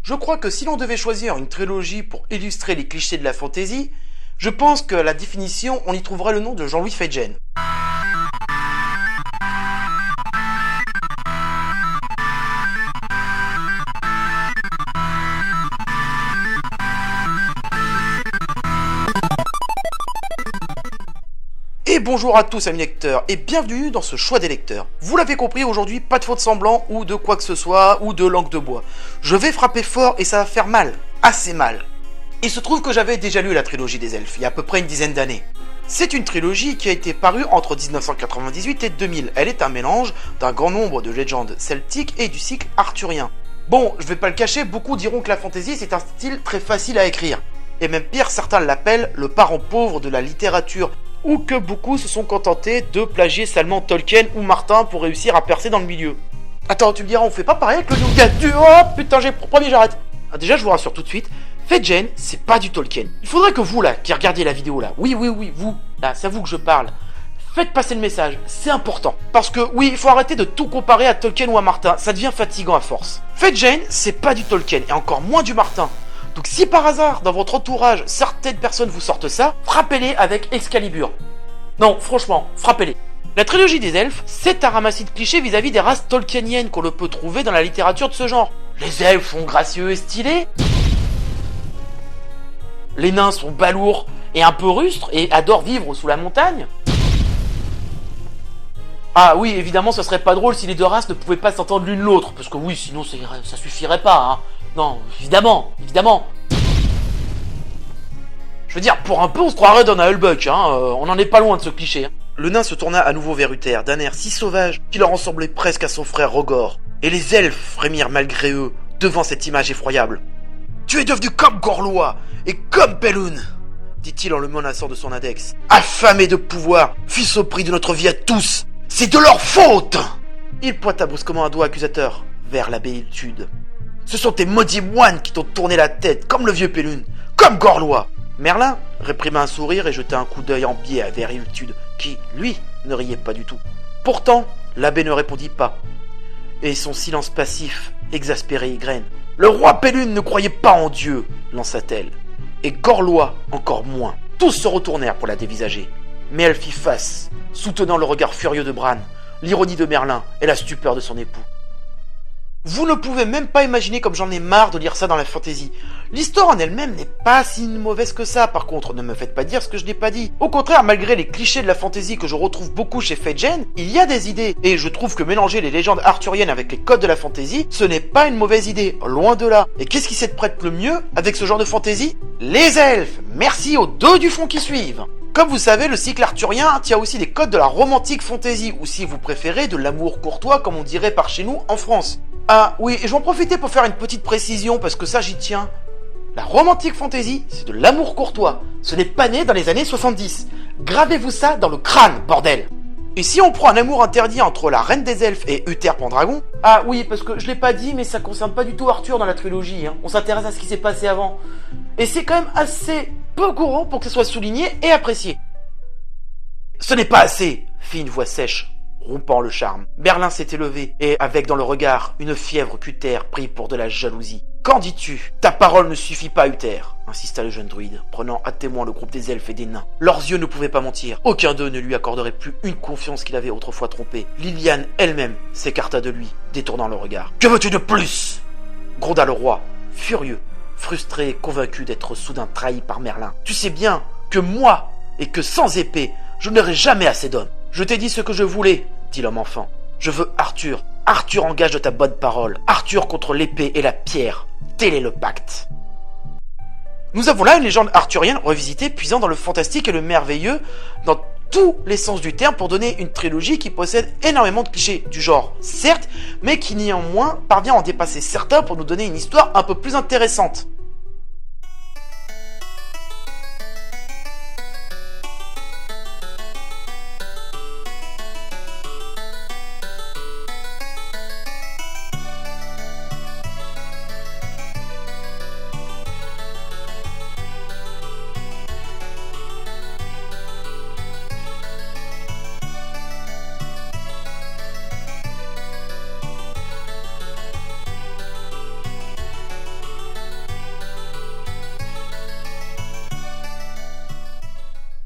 Je crois que si l'on devait choisir une trilogie pour illustrer les clichés de la fantasy, je pense que la définition, on y trouverait le nom de Jean-Louis Feijgen. Et bonjour à tous amis lecteurs, et bienvenue dans ce choix des lecteurs. Vous l'avez compris, aujourd'hui, pas de faute semblant, ou de quoi que ce soit, ou de langue de bois. Je vais frapper fort et ça va faire mal, assez mal. Il se trouve que j'avais déjà lu la trilogie des elfes, il y a à peu près une dizaine d'années. C'est une trilogie qui a été parue entre 1998 et 2000. Elle est un mélange d'un grand nombre de légendes celtiques et du cycle arthurien. Bon, je vais pas le cacher, beaucoup diront que la fantasy c'est un style très facile à écrire. Et même pire, certains l'appellent le parent pauvre de la littérature, ou que beaucoup se sont contentés de plagier salement Tolkien ou Martin pour réussir à percer dans le milieu. Attends, tu me diras, on fait pas pareil avec le nougat du... Oh putain, premier j'arrête. Déjà, je vous rassure tout de suite, Feijgen, c'est pas du Tolkien. Il faudrait que vous, là, qui regardiez la vidéo, là, oui, vous, là, c'est à vous que je parle, faites passer le message, c'est important. Parce que, oui, il faut arrêter de tout comparer à Tolkien ou à Martin, ça devient fatigant à force. Feijgen, c'est pas du Tolkien, et encore moins du Martin. Donc si par hasard, dans votre entourage, certaines personnes vous sortent ça, frappez-les avec Excalibur. Non, franchement, frappez-les. La trilogie des elfes, c'est un ramassis de clichés vis-à-vis des races tolkieniennes qu'on peut trouver dans la littérature de ce genre. Les elfes sont gracieux et stylés. Les nains sont balourds et un peu rustres et adorent vivre sous la montagne. Ah oui, évidemment, ce serait pas drôle si les deux races ne pouvaient pas s'entendre l'une l'autre, parce que oui, sinon ça suffirait pas, hein. Non, évidemment. Je veux dire, pour un peu, on se croirait dans un Hullbuck, hein, on n'en est pas loin de ce cliché. Hein. Le nain se tourna à nouveau vers Uther, d'un air si sauvage qu'il leur ressemblait presque à son frère Rogor, et les elfes frémirent malgré eux, devant cette image effroyable. « Tu es devenu comme Gorlois, et comme Pelun !» dit-il en le menaçant de son index. « Affamé de pouvoir, fils au prix de notre vie à tous, c'est de leur faute !» Il pointa brusquement un doigt accusateur vers la béatitude. « Ce sont tes maudits moines qui t'ont tourné la tête, comme le vieux Pelun, comme Gorlois !» Merlin réprima un sourire et jeta un coup d'œil en biais vers Iltude, qui, lui, ne riait pas du tout. Pourtant, l'abbé ne répondit pas, et son silence passif exaspérait Ygraine. « Le roi Pelun ne croyait pas en Dieu, lança-t-elle, et Gorlois encore moins. » Tous se retournèrent pour la dévisager, mais elle fit face, soutenant le regard furieux de Bran, l'ironie de Merlin et la stupeur de son époux. Vous ne pouvez même pas imaginer comme j'en ai marre de lire ça dans la fantasy. L'histoire en elle-même n'est pas si mauvaise que ça, par contre, ne me faites pas dire ce que je n'ai pas dit. Au contraire, malgré les clichés de la fantasy que je retrouve beaucoup chez Feijgen, il y a des idées, et je trouve que mélanger les légendes arthuriennes avec les codes de la fantasy, ce n'est pas une mauvaise idée, loin de là. Et qu'est-ce qui s'y prête le mieux avec ce genre de fantasy? Les elfes! Merci aux deux du fond qui suivent. Comme vous savez, le cycle arthurien tient aussi des codes de la romantique fantasy, ou si vous préférez, de l'amour courtois, comme on dirait par chez nous en France. Ah oui, et je vais en profiter pour faire une petite précision, parce que ça j'y tiens. La romantique fantasy, c'est de l'amour courtois. Ce n'est pas né dans les années 70. Gravez-vous ça dans le crâne, bordel. Et si on prend un amour interdit entre la reine des elfes et Uther Pendragon... Ah oui, parce que je l'ai pas dit, mais ça concerne pas du tout Arthur dans la trilogie, hein. On s'intéresse à ce qui s'est passé avant. Et c'est quand même assez peu courant pour que ce soit souligné et apprécié. Ce n'est pas assez, fit une voix sèche, rompant le charme. Merlin s'était levé, et avec dans le regard une fièvre qu'Uther prit pour de la jalousie. « Qu'en dis-tu? Ta parole ne suffit pas, Uther !» insista le jeune druide, prenant à témoin le groupe des elfes et des nains. Leurs yeux ne pouvaient pas mentir. Aucun d'eux ne lui accorderait plus une confiance qu'il avait autrefois trompée. Liliane elle-même s'écarta de lui, détournant le regard. « Que veux-tu de plus ?» gronda le roi, furieux, frustré et convaincu d'être soudain trahi par Merlin. « Tu sais bien que moi, et que sans épée, je n'aurai jamais assez d'hommes. Je t'ai dit ce que je voulais, dit l'homme enfant. Je veux Arthur. Arthur engage de ta bonne parole. Arthur contre l'épée et la pierre. Tel est le pacte. » Nous avons là une légende arthurienne revisitée, puisant dans le fantastique et le merveilleux, dans tous les sens du terme, pour donner une trilogie qui possède énormément de clichés du genre, certes, mais qui néanmoins parvient à en dépasser certains pour nous donner une histoire un peu plus intéressante.